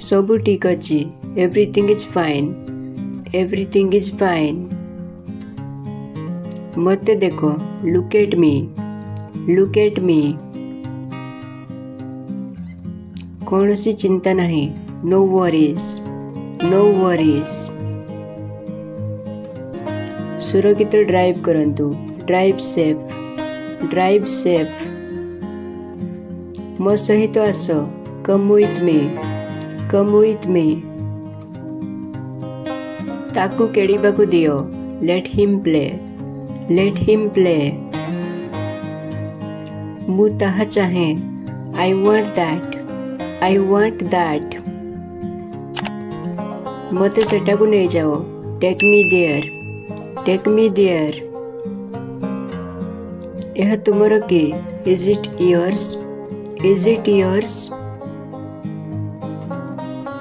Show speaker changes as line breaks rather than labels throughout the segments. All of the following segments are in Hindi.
सबू ठीक अच्छी everything is fine everything is fine मते देखो लुक एट मी कौन सी चिंता नहीं नो वरीज सुरक्षित ड्राइव करंतु ड्राइव सेफ मो सहित आस कम विथ मी ताकू केड़ीबाकू दियो लेट हिम प्ले मु ताहा चाहे आई वांट दैट मते सेटाकू नहीं जाओ टेक मी देयर यह तुमर के इज इट योर्स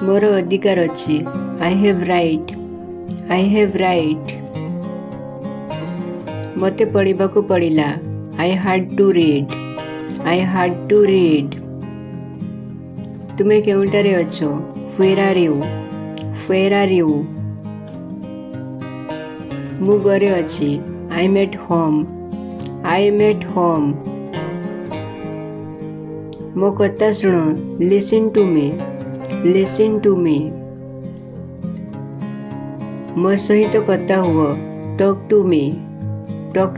मोर अधिकार अच्छी आई हैव राइट मते पढ़िबाकू पड़िला आई हैड टू रीड तुम्हें केउंटारे अच्छो वेयर आर यू मु घरे अच्छी आई एम एट होम मो कथा सुनो लिसन टू मी मो सहित कथा हुओ टॉक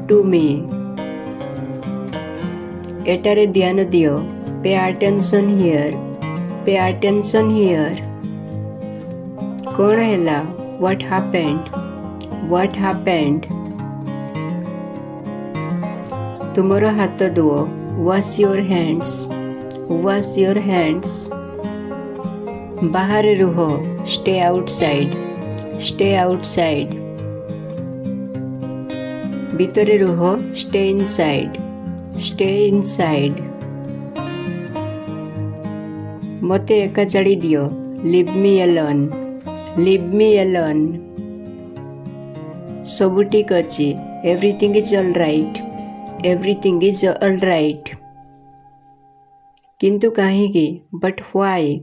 टू मी एटारे ध्यान दियो पे अटेंशन हियर कौन हैला व्हाट हैपेंड तुमरो हाथ धुओ वॉश योर हैंड्स बाहर रुहो स्टे आउटसाइड भीतर रुहो स्टे इनसाइड मते एका छाड़ी दियो लीव मी अलोन सबू ठीक अच्छी एवरीथिंग इज ऑल राइट किंतु कहीं बट व्हाई